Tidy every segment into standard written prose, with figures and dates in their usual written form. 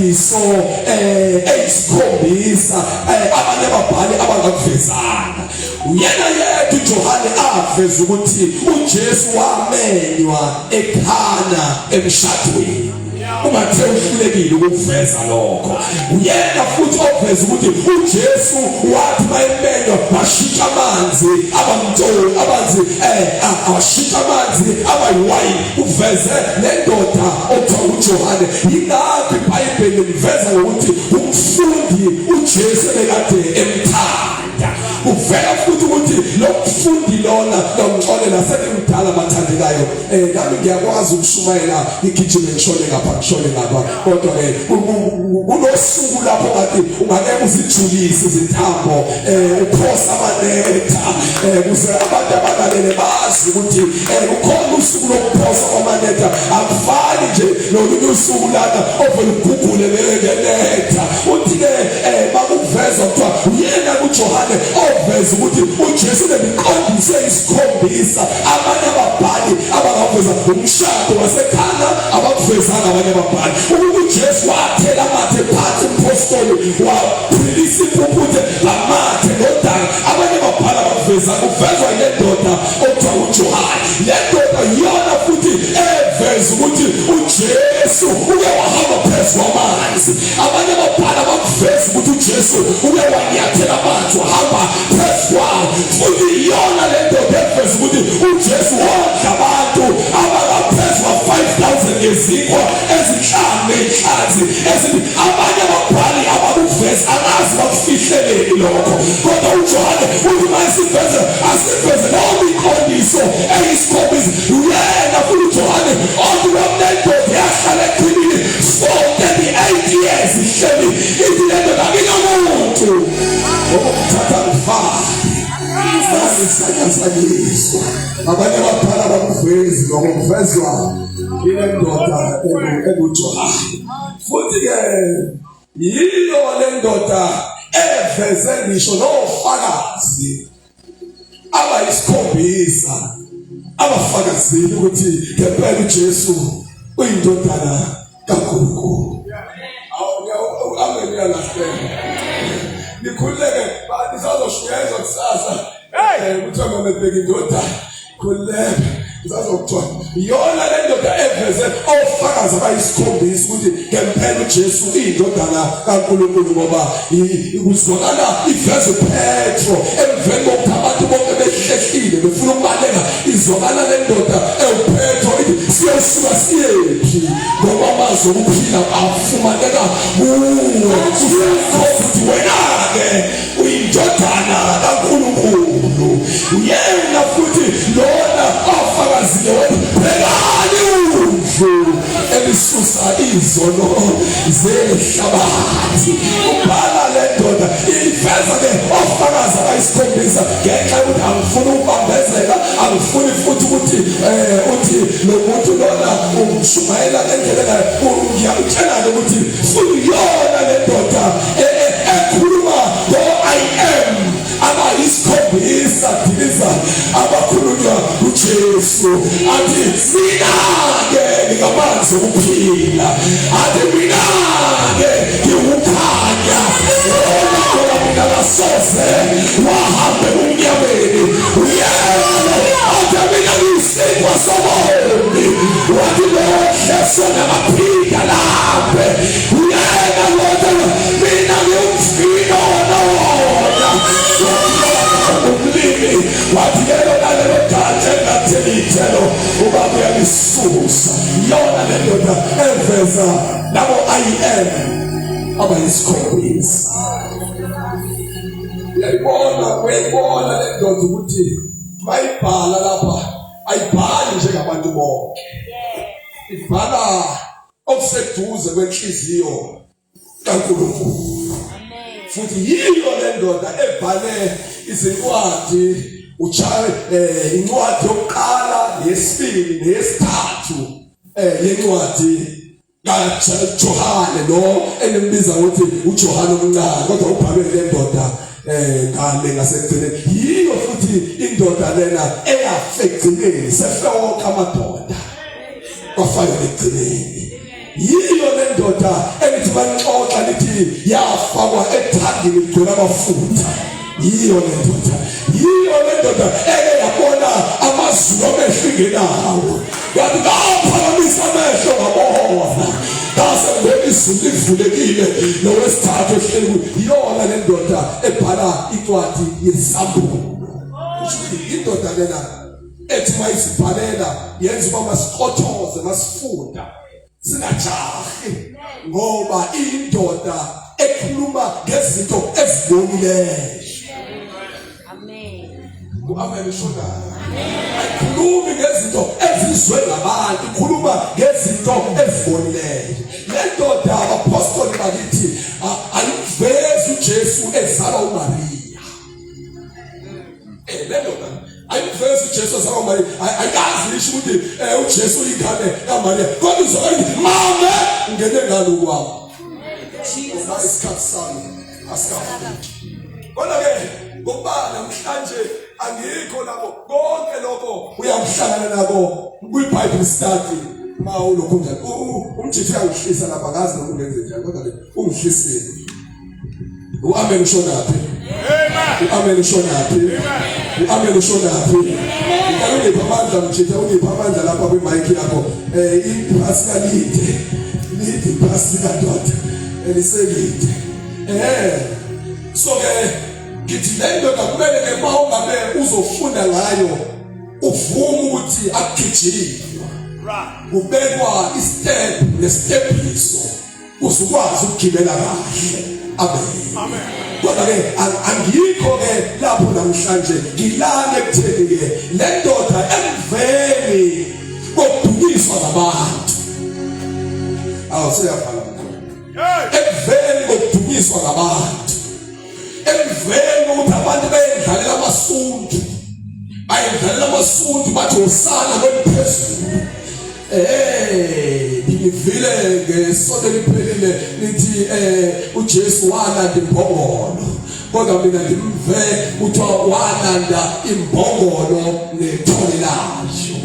iziqondiso ezisikhombisa abanye ababhali abangakuvezanga. Uyena yedwa uJohane aveza ukuthi uJesu wamenywa ekhana emshadweni. Umathe uhlulekile ukuveza lokho. Uyena futhi oveza ukuthi uJesu wathi mayemenywa washintsha amanzi abamtolo abanzi awashintsha amanzi abayiwayini. Uveze le ndoda okuthiwa uJohane. Yingakho iBhayibheli liveza ukuthi umfundi uJesu bekade emthanda. Uvela futhi ukuthi lo mfundi lona nomxolela sebemdala bathandekayo. Nami ngiyakwazi ukushumayela igijime ngishone ngapha ngishone ngapha. Kodwa kunosuku lapho ngathi ungeke uzijulise izithambo ukhosa amanetha kuze abantu abalalele bazi ukuthi ukhona usuku lokuphosa amanetha. Akufani nje nolunye usuku lana ovela ugugule ngenetha. Uthi-ke bakuveza kuthiwa uyena uJohane oveza ukuthi uJesu nebiqondise isikhombisa. Abanye ababhali abangaveza umshado wasekhana abakuvezanga abanye ababhali. uJesu wathela amathe phansi umpostoli waphilisa iphuputhe lamathe nodaka. Abanye ababhali abaveza kuvezwa ile ndoda okuthiwa uJohane. Le ndoda yona futhi eveza ukuthi uJesu uke wahamba phezu kwamanzi. Abanye ababhali abaveza ukuthi uJesu uke wanyathela amanzi wahamba phezu kwawo. Futhi yona le ndoda eveza ukuthi uJesu wondla abantu abangaphezu kwa-5,000 ngezikho ezinhlanu ney'nhlanzi eziningi. Abanye ababhali abakuveza angazi bakufihleleni lokho. Kodwa uJohane uthi mayesiveze asiveze noma iqondiso eyisikhombisa. Uyena futhi uJohane othi wona ndoda yahlala eqinile for 38 years ihleli ithi le ndoda akinomuntu okuthatha mfana. Isakaziswa abanye abaphala bakuvezi ngokuvezwa ile ndoda enguJohane. Futhi-ke yiyo le ndoda eveze ngisho nofakazi abayisikhombisa abafakazile ukuthi ngempela uJesu uyindodana kaNkulunkulu. Nikhuleke nizazoshunyezwa kusasa. Kuthiwa mamebheka indoda khuleke nizazokuthiwa yona le ndoda eveze ofakazi abayisikhombisa ukuthi ngempela uJesu uyindodana kaNkulunkulu. Ngoba kuzwakala iveze Petro emveni kokuthi abantu bonke behlehlile befuna ukubaleka. Izwakala le ndoda ewuPetro ithi siyosuka siyephi ngoba amazwi okuphila afumaneka kuwe. Futhi wena-ke uyindodana kaNkulunkulu. Uyena futhi lona afakazile wena Bhekani uvo elisusa izono zehlabathi. Ubhala le ndoda iveza-ke ofakazi abayisikhombisa ngenxa yokuthi angifuni ukubambezela. Angifuni futhi ukuthi uthi Lomuntu lona umshumayela ngendlela ngiyakutshela-ke ukuthi futhi yona le ndoda ekhuluma ngo-I am abayisikhombisa diliza abakhulunywa uJesu. Athi mina-ke ngikamanzi okuphila. Athi mina-ke ngiwukhanya. Ngoba mina kasoze wahambe umnyameni. Athi mina ngiyisinkwa sobomi. Wathi lohleswa namaphika lambe. Uyena kodwa mina ngiyumfino wona. Umlimi wathi lelo gatsha engatheli ithelo ubaba uyalisusa. Yona le ndoda eveza labo I am abayisikhombisa. Uyayibona le ndoda ukuthi mayibhala lapha ayibhali njengabantu bonke. Ibhala okuseduze kwenhliziyo kaNkulunkulu. Futhi yiyo le ndoda ebhale izincwadi incwadi yokuqala, yesibili neyesithathu yencwadi kaJohane lo enembiza ukuthi uJohane omncane. Kodwa ubhalwe le ndoda ngale ngasekugcineni. Yiyo futhi indoda lena eyafekugcineni sefewoke amadoda bafake ekugcineni. Yiyo le ndoda ethi banixoxa lithi yafakwa ethangini ligcwele amafutha. Yiyo le ndoda eke yabona amazulu amehlo ingenawo. Yathi ngaphakamisa amehlo ngabona. Ngase ngibona izulu livulekile nowesithathu ehleli. Yiyona le ndoda ebhala incwadi yesambulo. Indoda lena ethi mayisibhalela yenza uba masiqothoze masifunda singajahi ngoba indoda ekhuluma ngezinto ezibonileyo. Amen. Ayikhulumi ngezinto ezizwe ngabantu, ikhuluma ngezinto ezibonileyo. Le ndoda abapostoli bakithi ayivezi uJesu ezalwa uMaria. Le ndoda ayivezi uJesu ezalwa uMaria. Ayazi lisho ukuthi uJesu uyingane kaMaria. Kodwa uzokwenza mama ngene ngalo kwami. Jesus isikhathi sami asikafiki. Kodwa-ke ngoba namhlanje angikho lapho konke lokho uyamhlangana nako kwi-Bible study. Ma ulokhu njalo umthetho uyakuhlisa lapha ngazi noma ungenze njani kodwa-ke ungihlisile. U-amen ushonaphi? U-amen ushonaphi? U-amen ushonaphi? Ngikangipha amandla mthetho ungipha amandla lapha kwi-mic yakho. Iphasi lide iphasi kadoda eliselide. So-ke ngithi le ndoda kumele ke uma ungabe uzofunda ngayo uvume ukuthi akugijilwa. Kubekwa istep nestepiso uzukwazi ukugibela kahle. Amen. Kodwa-ke angikho-ke lapho namhlanje ngilana ekutheni-ke le ndoda emveni kokudunyiswa ngabantu. Seyafana emveni kokudunyiswa ngabantu, emveni kokuthi abantu bayendlalela amasundu bathi usana kweliphezulu. Ngivile ngesonto eliphelile lithi uJesu walanda imbongolo, kodwa mina ngimve kuthiwa walanda imbongolo nethole layo.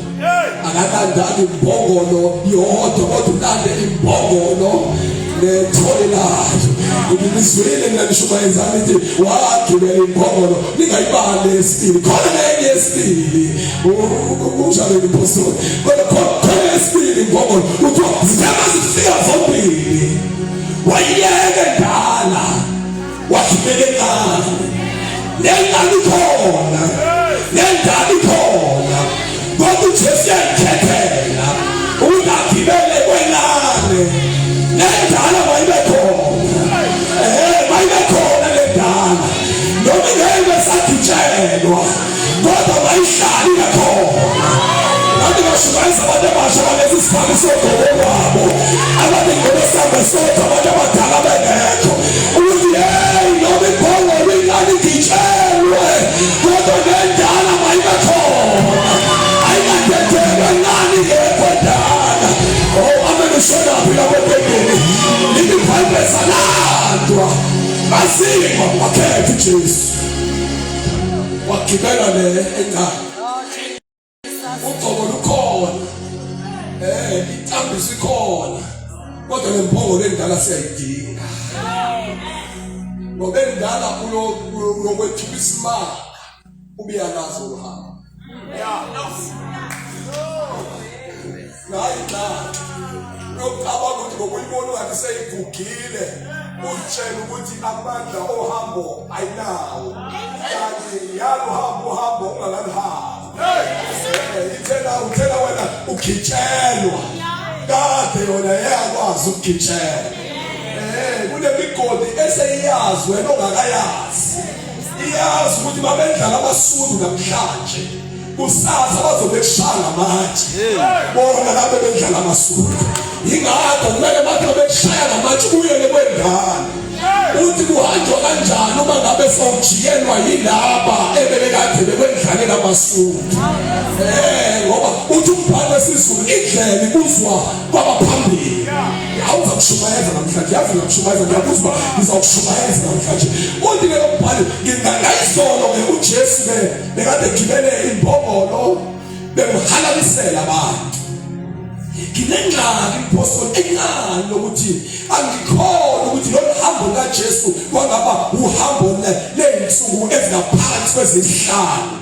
Akalanda imbongolo yodwa kodwa ulanda imbongolo nethole layo. Ngizwile ngishumayeza lithi wagibela imbongolo ningayibali esibili khona nenye esibili unjalo impostoli kodwa khona esibili imbongolo kuthiwa zithema zifika zombili wayiyeke ndala wagibele encane nendala ikhona kodwa uJesu yayikhethela ungagibele kwencane nendala mayibe khona. Mayibe khona le ndala noma ingeke sagitshelwa kodwa mayihlali khona. Abantu bashumayeza abantu abasha balezi sikhathi sogobo wabo abantu ngobesamba sodwa abantu abadala bengekho ukuthi noma imbongolo ingane igitshelwe kodwa nendala mayibe khona. Ayingadedeka ngani ngekho ndala. Amen. Ushonaphi lapho Bhekani? IBhayibheli esalandwa bazima wakhetha uJesu wagibela le encane. Ugcobo lukhona, intambiso ikhona, kodwa le mbongolo endala siyayidinga. Ngoba endala uyokwethuka isimanga ubuya nazo uhamba. Uyoqaba ukuthi ngokuyibona ngathi seyigugile utshela ukuthi amandla ohambo ayinawo. Kanti yalo uhambo ungakaluhambi. Uthela wena ugitshelwa kade yona yakwazi ukugitshela. Kunemigodi eseyiyazi wena ongakayazi. Iyazi ukuthi babendlala amasundu namhlanje kusasa bazobe kushaya amatshe. Bona lapho bendlala amasundu. Ingakho kumele bathi bekushaya ngamatshe uyele kwendala. Uthi kuhanjwa kanjani uma ngabe sewujiyelwa yilaba ebebekade bekwendlalela amasundu. Ngoba uthi umbhalo wesizulu indlela ikuzwa kwabaphambili. Awuzakushumayeza namhlanje, yazi ngakushumayeza ngiyakuzwa ngizawushumayeza namhlanje. Uthi ke umbhalo ngingayizolo ke uJesu bekade gibele imbongolo bemhalalisela abantu. Nginengxaki impostoli encane lokuthi angikho kaJesu kwangaba uhambo ley'nsuku ezingaphansi kwezinhlanu,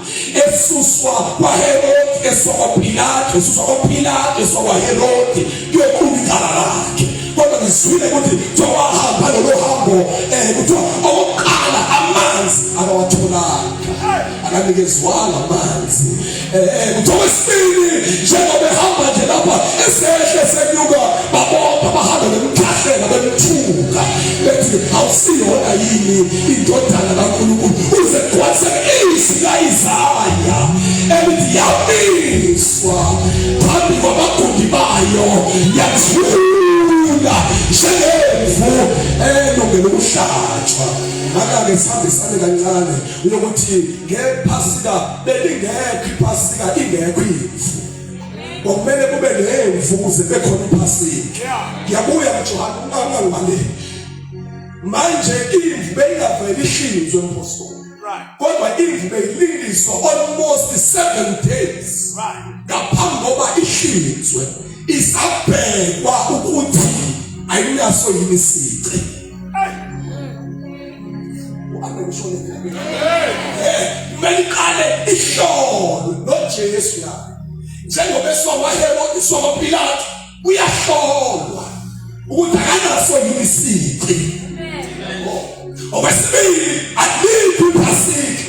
esuswa kwaHerodi, esuswa kwaPilato, esuswa kwaPilato, esuswa kwaHerodi kuyoqhuba icala lakhe. Kodwa ngizwile ukuthi wahamba lolo hambo kuthiwa okokuqala amanzi akawatholanga, akanikezwanga amanzi. Kuthiwa okwesibili njengoba ehamba nje lapha esehle senyuka babonke abahamba bemkhahlela bemthuka bethi awusiyona yini indodana kaNkulunkulu, uze kwaseke izwi kaIsaya elithi yamiswa phambi kwabagundi bayo, yathula njengemvu elungele ukuhlatshwa. Ngakho-ke sihambisane kancane yokuthi ngephasika belingekho iphasika ingekho imvu, kumele kube nemvu ukuze bekhona iphasika. Ngiyabuya kuJohane ungangibaleki manje imvu beyingaveli ihlinzwe empostoli, kodwa imvu beyilingiswa almost 7 days ngaphambi koba ihlinzwe, isabhekwa ukuthi ayinaso yini isici. Melikale ihlolo noJesu yakhe njengoba eswaHerodi eswaPilato uyahlolwa ukuthi akanaso yini isici. Okwesibili aliphi iphasika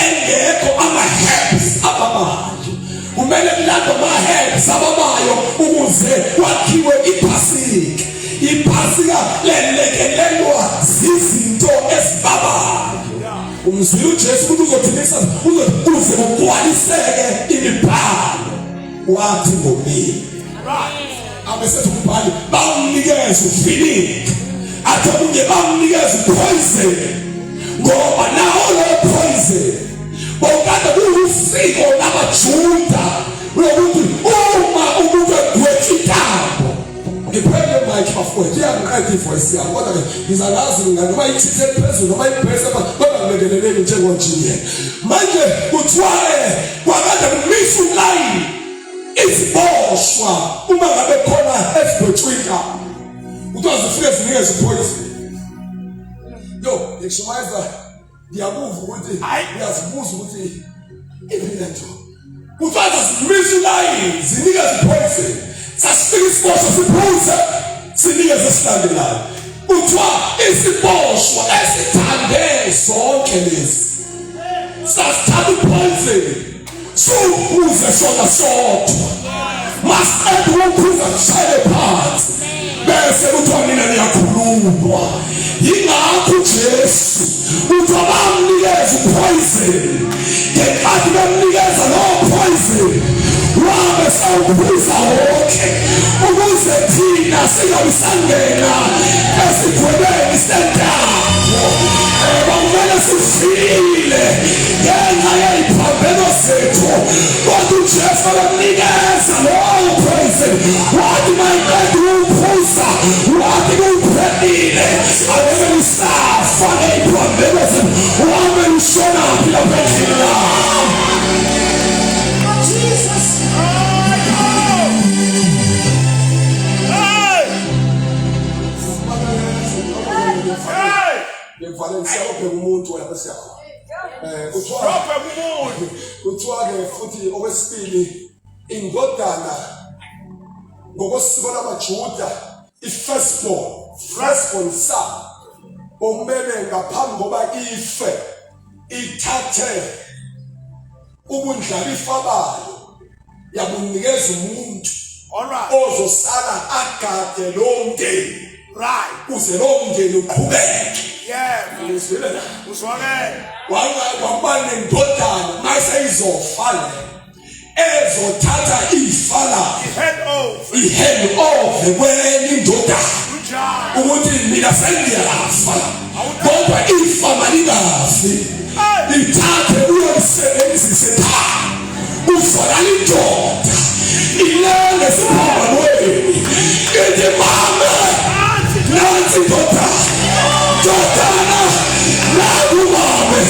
engekho ama-herbs ababayo, kumele kulandwe ama-herbs ababayo ukuze kwakhiwe iphasika. Iphasika lelekelelwa zizinto ezibabayo. Umzwile uJesu ukuthi uzothilisa uze kugcwaliseke imibhalo, wathi ngomini abesethi umbhali bamnikeza uvinika, athi omunye bamnikeza upoison, ngoba nawo lo poison bokade kuyusiko labaJuda lokuthi uma umuntu egwetha intambo, ngiphendle manje bafowethu iyangiqeda ivoice yami, kodwa ngizalazi noma ithithe phezulu noma iphese kodwa ngilekeleleni njengonjiniyela. Manje kuthiwa kwakade kumisa ulayini iziboshwa uma ngabe khona ezigwetshwe intambo, kuthiwa zifike zinikeze uphoyizini. Yo, ngishumayeza ngiyabuva ukuthi ngiyazibuza ukuthi impilo nto kuthiwa zimisa ulayini zinikeze uphoyizini, sasifika isiboshwa siphuze sinikeze esilandelayo. Kuthiwa isiboshwa esithande zonke lezi sasithanda uphoyizini suphuze sona sodwa, masiqeda ukuphuza kushayele phansi bese kuthiwa mina niyakhululwa. Yingakho uJesu uthi bamnikeza uphoyizini, ngenkathi bemnikeza lowo phoyizini wabe sawuphuza wonke ukuze thina singabisangena esigwebeni sendawo. Kumele sifile ngenxa yey'phambeko zethu, kodwa uJesu bemnikeza lowo phoyizini wathi mayiqeda ukuphuza wathi kuwuphelile, angeke lisafa ngey'phambeko zethu. Wabe lishonaphi lapha endlini yami? Jesus. Ngivalencia ophe umuntu lapha siyakhona. Kuthiwa-ke futhi okwesibili indodana ngokosiko lamaJuda i-firstborn son kumele ngaphambi koba ife ithathe ubundlalifa bayo yabunikeza umuntu ozosala agade lowo mndeni, kuze lowo mndeni uqhubeke. Kwaba nendodana maseyizofana ezothatha ifa lakhe ihand over kwenye indodana ukuthi mina sengiyafa, kodwa ifa malingafi lithathe uyolisebenzise ekhaya. Uzolala indoda ilele esiphambanweni ithi mama nansi ndodana nakubabe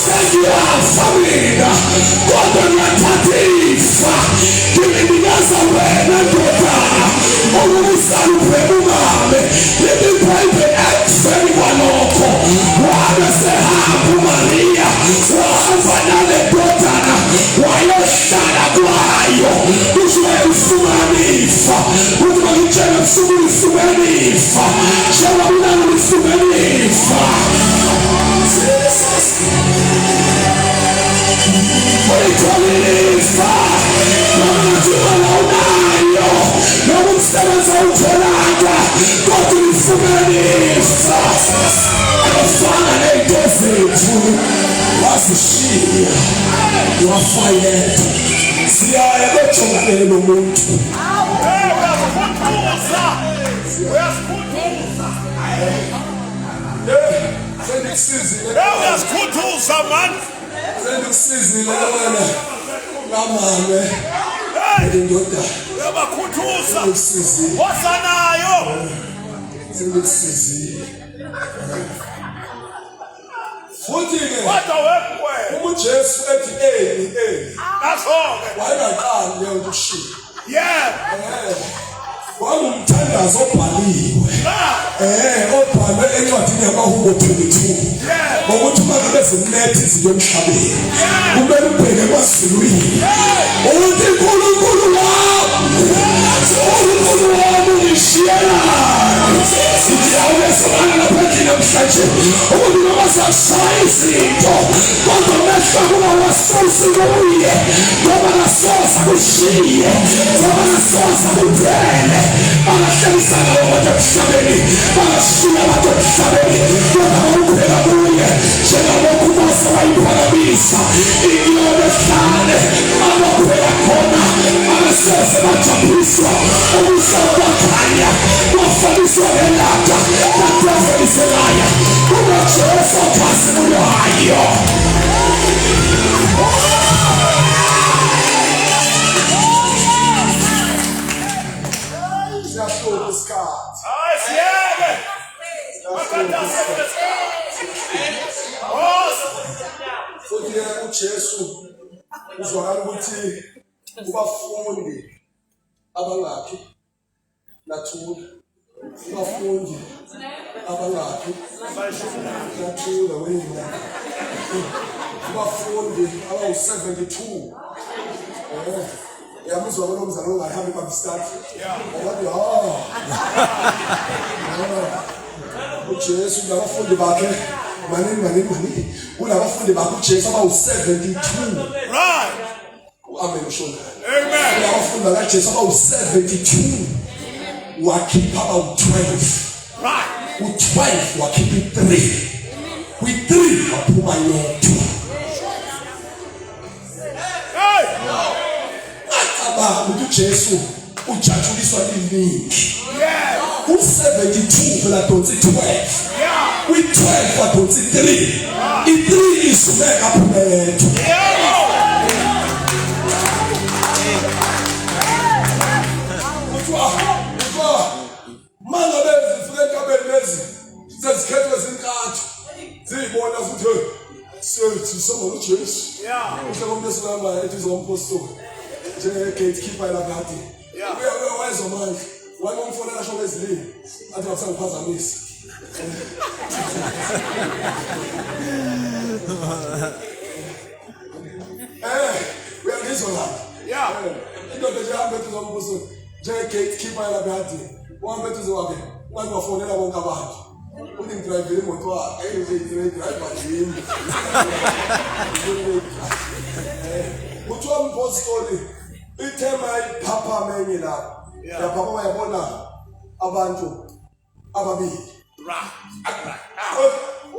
sengiyafa mina, kodwa ngiyathatha ifa ngilinikeza wena ndodana ukuze uphele umame. Let me pray for everyone ifa njengoba ulifumene ifa ulitholile noma unayo noma umsebenzi awutholanga kodwa ulifumene ifa akufana ney'nto zethu wasishiya wafayela siyaya kojonganele lo muntu uyasikhuthuza mani sendikusizile wena ngamane indoda uyabakhuthuza wasanayo sendikusizile futhi-ke kodwa wekwe uJesu ethi naso-ke wayengaqali leyo nto ukushiya kwangumthandazo obhaliwe obhalwe encwadini yamahubo 22 ngokuthi uma ngabe zimlethe izinto emhlabeni kumele ubheke emazulwini ukuthi uNkulunkulu wami ungishiyelani siyawulesobana lapha namhlanje ukuthi noma siyashaya izinto kodwa mehla kuba wasusi kuye ngoba nasoza kushiye ngoba nasoza kuphele bangahlekisana abantu emhlabeni bangashiya abantu emhlabeni kodwa ukubheka kuye njengaloku uMose wayiphakamisa inyoka ehlane abakubheka khona abasoze bajabuliswa ubuso bakhanya bafakiswa ngelanga baprofetiselaya uJesu akhasimulo hayo uJesu uzwakala ukuthi kubafundi abangakhi nathula abafundi abangakhi nathula wena abafundi abawu-72 yamuzwa lo mzala ongahambi babistati wathi uJesu nabafundi bakhe maningi kunabafundi bakhe uJesu abawu-72 right amen ushona amen abafundi bakaJesu abawu-72 wakhipha abawu-12 right u-12 wakhipha 3 kwi-3 waphuma yedwa acabanga ukuthi uJesu ujatshuliswa liningi u-72 phela donsi 12 kwi-12 wadonsi 3 i-3 isumeka aphume yedwa mangabe zifike enkabeni lezi sezikhethwe zintathu ziyibona futhi sethi soba uJesu uhloko esilama ethi zompostoli njenge-gatekeeper lapha wezwa manje wayengomfonela shoko eziningi athi wakusangiphazamisa uyangizwa lapha indoda nje hambe ethi zompostoli njenge-gatekeeper lapha athi uhambe ethi zokwakhe ungathi wafonela bonke abantu uthi ngidrayivele imoto wakhe driver yimi kuthiwa umpostoli ithema iphapha menye lapha yaphapha wayabona abantu ababili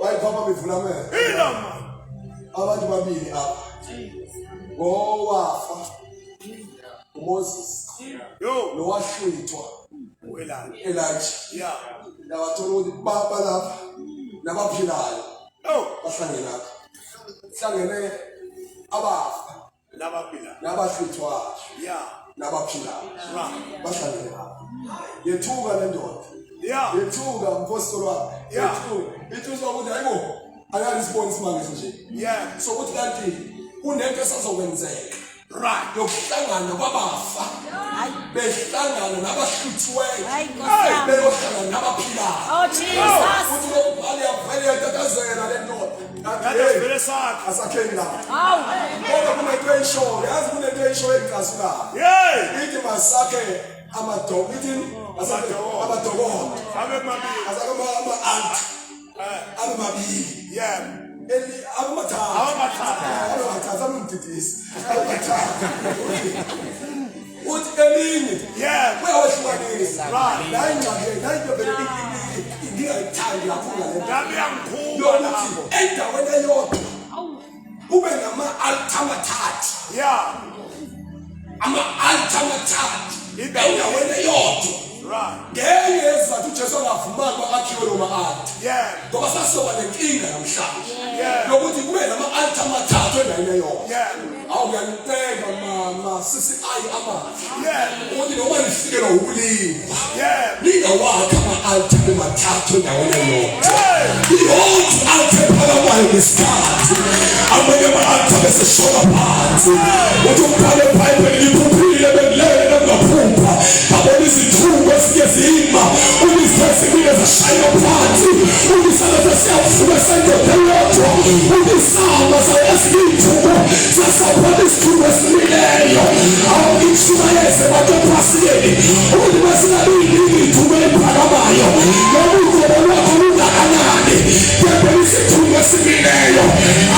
wayiphapha bevula amehlo abantu babili apha ngowafa uMoses nowahlwithwa Elijah nawathola ukuthi baba lapha nabaphilayo bahlangene lapha hlangene abafa nabahlwithwayo nabaphilayo bahlangene lapha yethuka le ndoda yethuka umpostoli wakhe yethuka ithuzwa ukuthi hayibo ayazi isiboni isimangisi nje sokuthi kanti kunento esazokwenzeka yokuhlangana kwabafa behlangana nabahluthiweyo beyohlangana nabaphilayo futhi lokubhali yavele yatatazela le ndoda asakheni lapha kodwa kunento eyishoyo yazi kunento eyishoyo engicasulayo ithi masakhe amadoda ithi abadokotela Abemabili. ama-aunt abemabili Yeah. abamathathu amamdidisi abamathathu uthi elinye Yeah. uyawehlukanisa Right. la ingxaki nayinto vele ngingayithandi kakhulu ngale nto Ngabe yangikhulu yokuthi lapho. endaweni eyodwa kube nama-altar amathathu Yeah. ama-altar amathathu endaweni eyodwa Right. ngenye yezizathu ujesu angavumanga uba akhiwe lo ma-altar Yeah. ngoba sasizoba nenkinga namhlanje Yeah. yokuthi kube nama-altar amathathu endaweni eyodwa Yeah. awu ngiyanicela masisi ayi amahle Yeah. ukuthi noma nifikelwa ukulimba Yeah. ningawakha ama-altar amathathu endaweni eyodwa Hey. yonke i-altar ephakamayo ngesikhathi amanye ama-altar beseshona phansi uthi umbhalo ebhayibheli liphuphile bekulele nangaphupha abona izithuko ezinye zima unisezimile zashaywa phansi unisaleza siyavuka sendoda eyodwa unisama sayeziyithuko sasabona isithuko esimileyo awungishumayeze batophasikeni ukuthi besingabiyiningi ithuko eliphakamayo noma ugobo lwakho lungakanani kepha isithuko esimileyo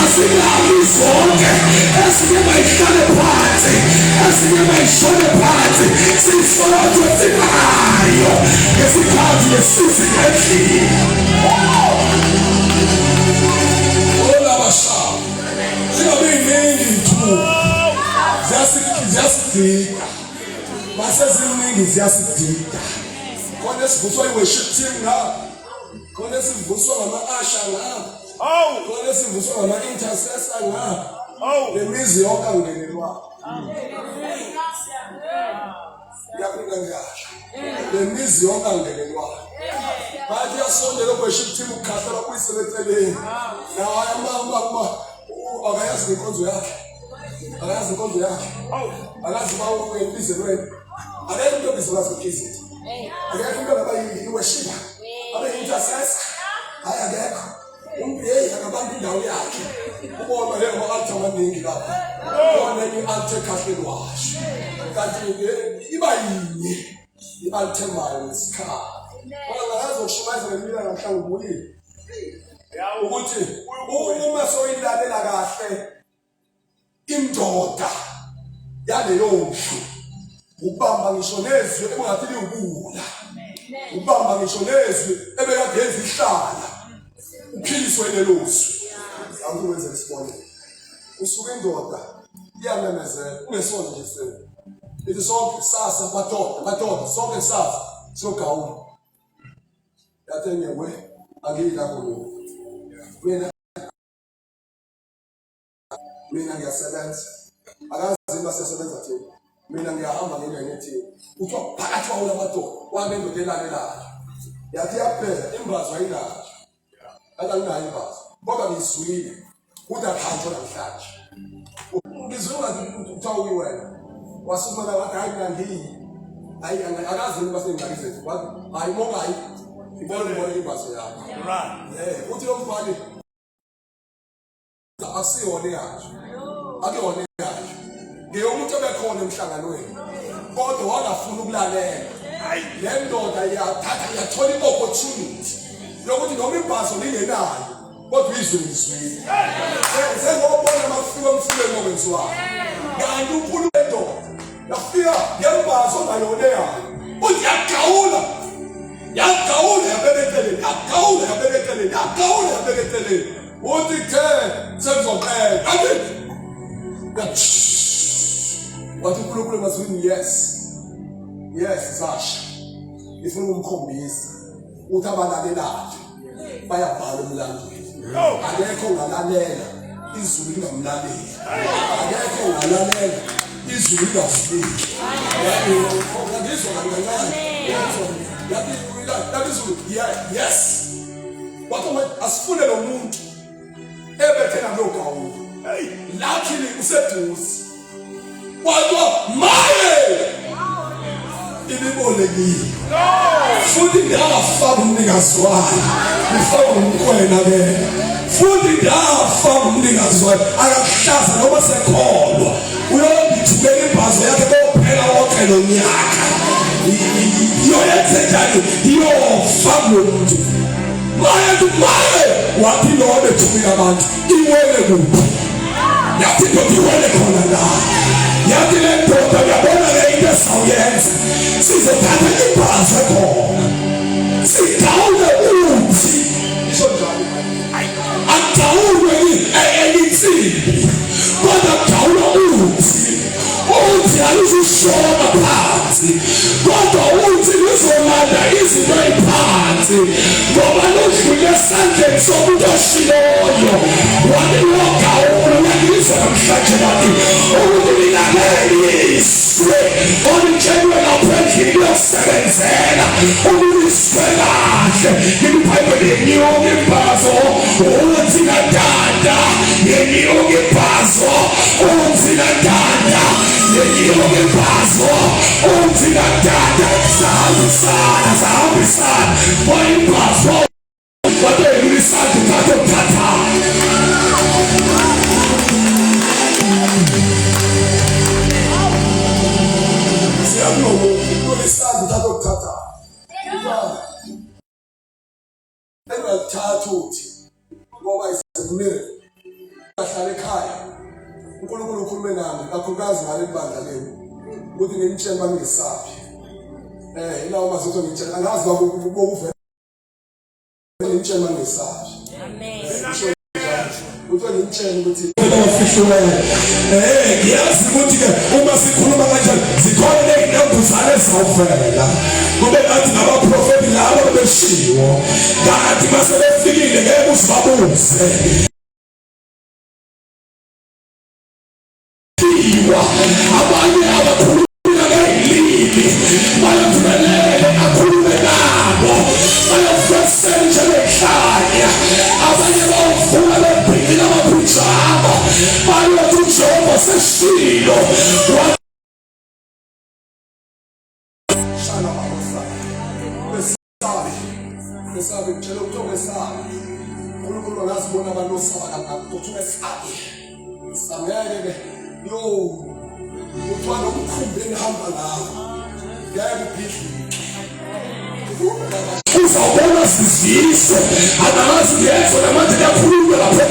asingabi zonke esinye bayihlale phansi esinye bayishone phansi sisolothe sinayo ngesikhathi lesizini endlini olabashaba singabi yiningi ithuba ziyasidika maseziningi ziyasidika khona esivuswa i-worship team ngapha khona esivuswa ngama-asha ngapha Oh. khona esivuswa ngama-intercessor ngapha Oh. le mizi yonke angenelwayo yakhuluka ngiyasho le mizi yonke angenelwayo bathi yasondela worship team ukukhahlelwa kuyisebeceleni nawo akayazi ngenkonzo yakhe akayazi inkonzo yakhe akazi uba uyibizelweni akekho into bizolazi ngekizitha akekho into ngaba iweshipa abe yi-intercessor hayi akekho umbeyi akabantu indawo yakhe ubona le ama-altar amaningi lapha kona enye i-altar ekhahlelwasho kanti iba yinye i-altar emayo ngesikhathi angayazi ukushumayeza ngemila namhlanje ubulile ukuthi uma soyilalela kahle indoda yaleyo ndlu ubamba ngisho nezwi ebengathi liwubula ubamba ngisho nezwi ebekade yenza ihlala uphiliswe lelozwi awuthi wenze isibonelo usuke indoda iyamemezela ungesona nje sena ithi sonke kusasa madoda sonke kusasa siyogawula yathi nyewe angiyilapho mina ngiyasebenza akazi basesebenza thina mina ngiyahamba ngenye thina uthiwa phakathi kwawo lamadoda wame indoda elalelayo yathi yaphela imbazo ayinayo athi anginayo imbazo kodwa ngiyizwile ukuthi akhanjwa namhlanje ngizwe ngathi uthiwa uyiwena wasukuma wathi hayi mina ngiyi hayi akazi ukuba sengxaki zethu wathi hayi mongayi ngibone imbazo yakho uthi lo mbhali asiyone yakhe akuyona yakhe ngeyomuntu obekhona emhlanganweni kodwa wangafuna ukulalela le ndoda yathola i-opportunity yokuthi noma ibhaso lingenayo kodwa izwe ngizwile sengobona amafika emfuleni okwenziwayo kanti unkulunkulu wendoda yafika ngembhaso ngayona yayo uthi yagawula yabeketeleni uthi ke sekuzoqela wathi unkulunkulu emazwini yes sasha ngifuna ukumkhombisa uthi abalalelayo bayabhala emlandweni akekho ongalalela izulu lingamlaleli akekho ongalalela izulu lingafiki ngizwa kangancane yathi izulu yes wathi asifune lo muntu ebethena logawulo lakini useduze wadwa maye ilibolekile futhi ngafaka umnikazi wayo ngifaka Mokoena ke futhi ngafaka umnikazi wayo akakuhlaza noma sekholwa uyongithumela ibhazo yakhe kophela wonke lo nyaka yoyenzenjani iyofa Lomuntu maye wathi Lord ethumile abantu iwele kuphi yathi ndoda iwele khona la yathi le ndoda uyabona le into esawuyenza sizothatha ibhasi khona sigawule uthi isho njalo agawule elitsimbi kodwa agawula uthi alizishona phansi kodwa uthi lizolanda izinto eziphansi ngoba ludlule esandleni somuntu oshiloyo walilogawula walilizwa namhlanje bathi ukuthi linganeliswe olitshelwe ngaphendlini liyokusebenzela uliliswe kahle ilibhayibheli yenyuka ibhazo uthi nadanda yenyuka ibhazo uthi nadanda yenyuka ibhazo uthi nadanda sahambisana wayibhazo wadelulisana tatotata uthi ngoba isikhulumile ahlale ekhaya uNkulunkulu ukhulume nami kakhulukazi ngale bandla lelo ukuthi ngimtshele bangisaphi ilawo mazotho ngitshela angazi bokuvela ngimtshele bangisaphi amen uthi ngimtshele ukuthi ufihliweyo ngiyazi ukuthi ke uma sikhuluma kanjani zikhona nezinambuzane ezawuvela kube ngathi ngabaprofeti labo beshiwo kanti mase befikile ngeke usibabuze abanye abakhuluma ngezilimi bayavumeleke akhulume nabo bayafesela njengekhaya abanye bawuvula bebhekile amaphujama bayothi uJehova seshilo shala babosa besabe ngitshela ukuthi okwesabe uNkulunkulu ngazibona abantu osaba kakhulu ukuthi besabe samyeke yo utwana ukukhumbeni hamba nawe ngiyabibhidli uzawubona siziswe angazi ngiyezwa namanje kuyakhulunywa lapha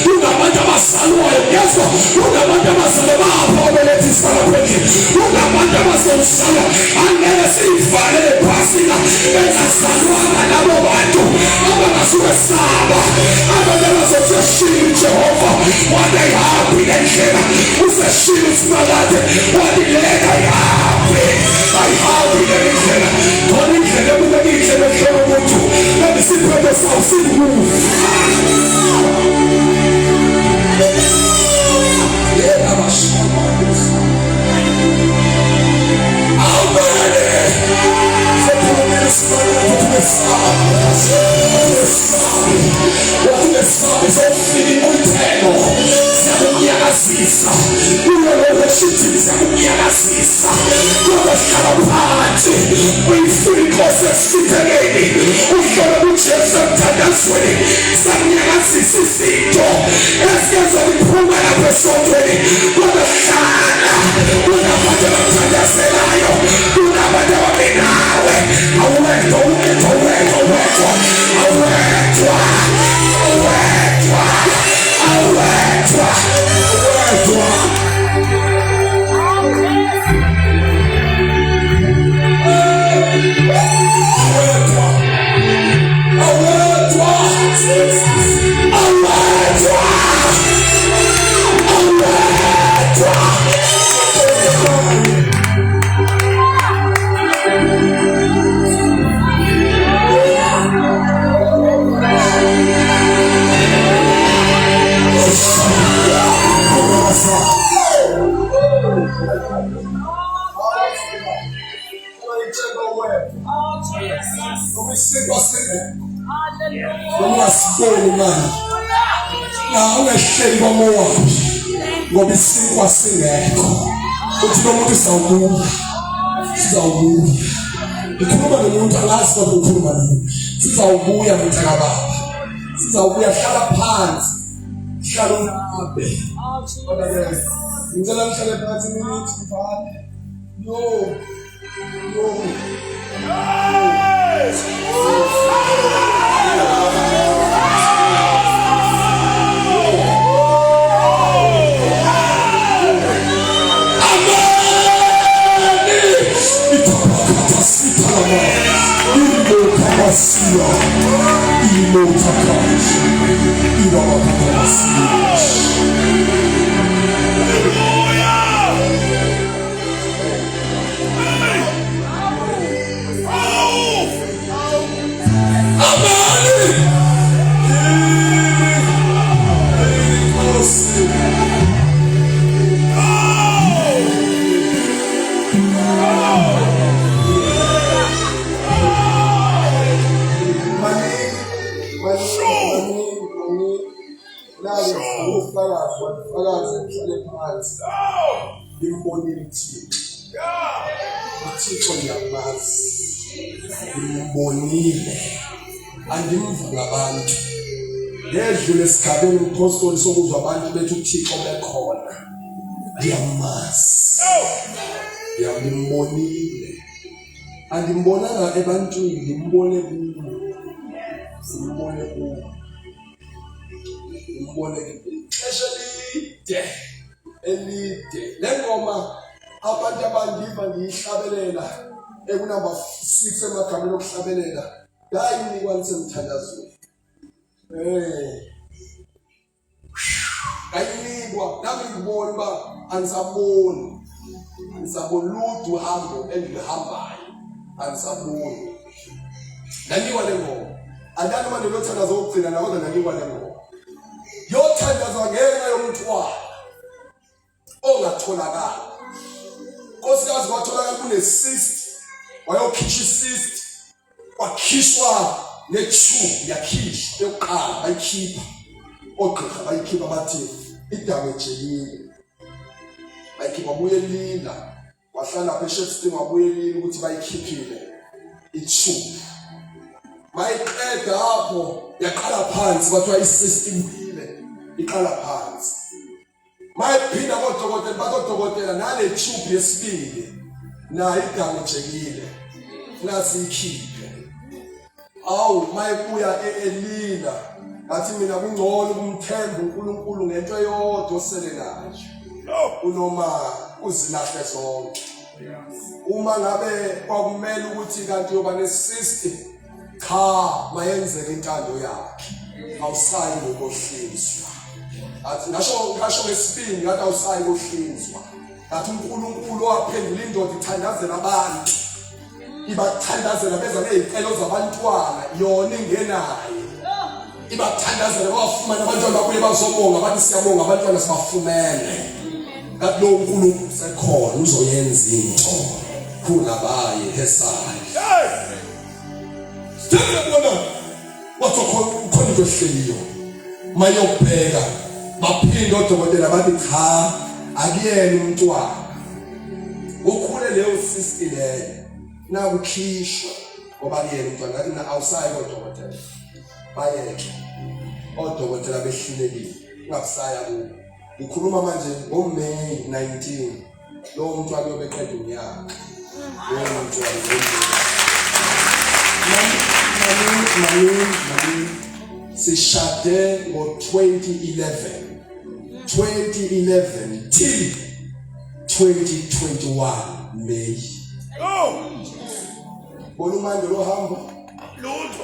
kunabantu abazalwayo ngiyezwa kunabantu abazalwa bapha obelethisa lapha kunabantu abazosala angeke siyivalele phasina bengazalwanga labo bantu abangasuke saba abantu abazoseshila uJehova wadeyihambi ngendlela useshila usimakade wadileka yahambi ayihambi ngendlela khona indlela ebukekile ehlelo umuntu lebisiphetho sawo singufa yena bashama awubele sephumile simakade wathi sofika umthelo siyakuyakazisa uyololeshithini siyakuyakazisa kodwa sihlala phansi uyifuna inkosi esifiteleni uhlole uJesu emthandazweni sakuyakazisa izinto esikezo liphuma lapha esontweni kodwa hlala kunabantu abamthandazelayo kunabantu ababenawe awuwedwa ungehleli kwamowabi ngoba isinkwa singekho uthi lo muntu sizawubuya ikhuluma nomuntu angazi kodwa ukhuluma naye sizawubuya mntakababa sizawubuya hlala phansi hlala unabe kodwa ke ngicela mhlale phansi minithi mfana yo andimvuka abantu ngedlule esigabeni umpostoli sokuzwa abantu bethu uThixo bekhona ngiyamazi ngimbonile andimbonanga ebantwini ngimbone kuwo ngimbone ixesha elide lengoma abantu abandiva ngiyihlabelela ekunamba 6 emagameni okuhlabelela ngayinikwa nisemthandazweni ngayinikwa nami ngibona uba anisaboni ludu uhambo engihambayo anisaboni ndanikwa le ngoma andani uma nelothandaza okugcina nakodwa ndanikwa le ngoma yothandazwa ngenxa yomntwana ongatholakala nkosikazi kwatholakala kunecyst wayokhishwa icyst wakhishwa netube yakhishwa yokuqala bayikhipha ogqirha bayikhipha bathi idamejekile bayikhipha buyelila wahlala pheshefsting wabuyelila ukuthi bayikhiphile itube mayiqeda apho yaqala phansi bathiwa icyst ibuyile iqala phansi mayiphinda kodokotela badokotela nale tube yesibili nayo idamejekile nasi ikhiphe awu mayibuya elila athi mina kungcono kumthemba uNkulunkulu ngento eyodwa osele nayo unoma uzilahle zonke uma ngabe kwakumele ukuthi kanti yoba nesystem cha mayenzeke intando yakhe awusayi ngokuhlinzwa athi ngasho ngesibindi ngathi awusayi ngokuhlinzwa athi uNkulunkulu waphendula indoda ithandazela abantu ibathandazela beza nezicelo zabantwana yona ingenayo ibathandazela bafumana abantwana babuye bazobonga bathi siyabonga abantwana sibafumene ngathi lo uNkulunkulu sekhona uzoyenza into kunabaye esayo sithembona wathi khona into ehleliyo mayobheka baphinda odokotela bathi cha akuyena umntwana ukhule leyo cyst leyo na ukhishwa ngoba kuyena umntwana ngathi na awusayi kodokotela bayeke odokotela behlulekile ungabusaya kubo ngikhuluma manje ngoMay 19 lo mntwana obeqeda unyaka lo mntwana mami sishade ngo2011 till 2021 May bolumande lo hamba Lutho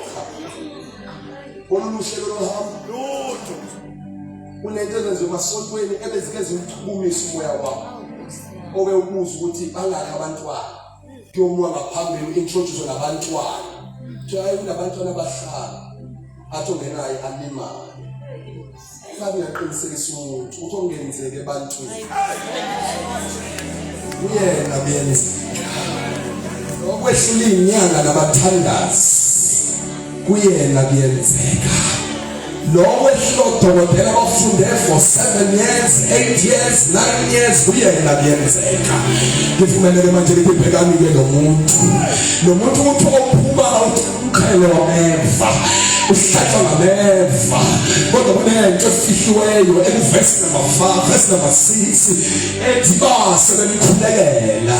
boluluhlelo lo hamba Lutho unento ezenziwa emasontweni ebezike zimthumisa umoya wakho obe ukuza ukuthi bangaki abantwana kuyomuwa ngaphambili introduce nabantwana hayi kunabantwana abahlala athi ongenayo alimali ngabe uyaqinisekisa umuntu ukuthi ongenzeke ebantwini uyena benza okwehlula inyanga nabathandazi kuyena kuyenzeka lo wehlula odokotela abafunde for 7 years 8 years 9 years kuyena kuyenzeka ngivumeleke manje ukuthi Bhekani ke lo muntu uthi ophuma umkhelo wameva uhlatshwa ngameva kodwa kunento efihliweyo verse number 5 verse number 6 ethi base bemkhulekela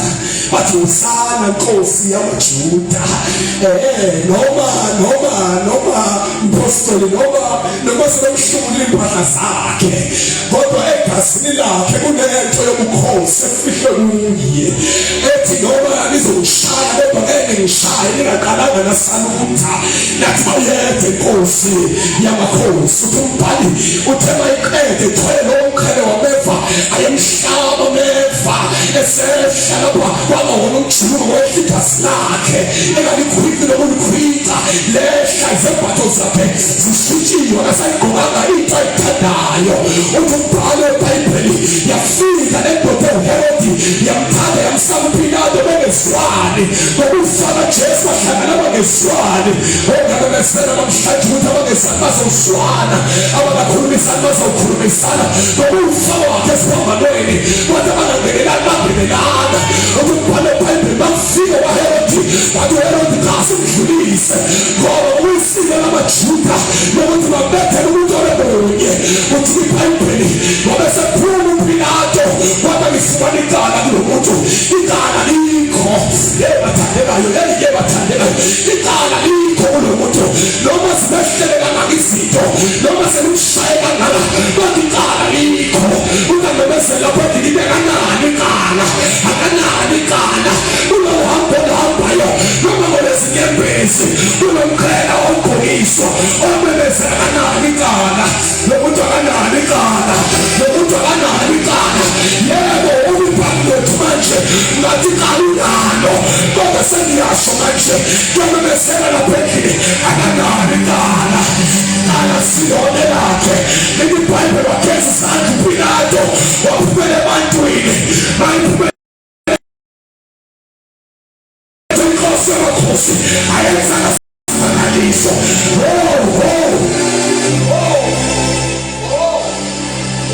bathi usana Nkosi yamaJuda noma impostoli noma sebemhlula impahla zakhe kodwa egazini lakhe kunento yobukhosi efihlwe kuye ethi noma nizongishaya kodwa ngeke ngishaye ningaqalanga nasalutha nathi bayede Nkosi yamakhosi umbhali uthema iqede thwele umkhele wameva ayemhlaba meva esehla lapha kwaba umjuluko wefitasi lakhe engalikhwita lokulikhwita lehla izembatho zakhe zisitshiwe akasayigqokanga into ayithandayo umbhali eBhayibheli yafika lendoda uHerodi yamthatha yamsaba uPilato bengezwani ngokufaka Jesu bahlangana bangezwani ongabe besela bamhlathi ukuthi abangezwani bazozwana abangakhulumisana bazokhulumisana ngokufaka wakhe esiphambanweni kodwa abangangenelani bangenelana umbhali eBhayibheli bafika kwaHerodi bathi uHerodi kasimdlulise ngoba uyisiko lamaJuda lokuthi babethele umuntu olebonye uthi iBhayibheli ngoba sephuma uPilato kwaba lifumana icala kulo muntu icala likho yebathandekayo icala likho kulo muntu noma sibehlelela ngakizinto noma selimshaye kangaka kodwa icala likho ungamemezela kodwa libe kanani icala akanani icala unohambo ohambayo noma ngolezinyembezi unomkhela womkholiswa omemezela kanani icala lokuthi akanani icala lokuthi akanani icala yebo ubibhakethu manje ngathi kalunalo kodwa sengiyasho manje ngiyamemezela lapha endlini akanani icala icala siyone lakhe iBhayibheli wakheza isandla uPilato waphumela ebantwini Inkosi yamakhosi ayenza ngasimangaliso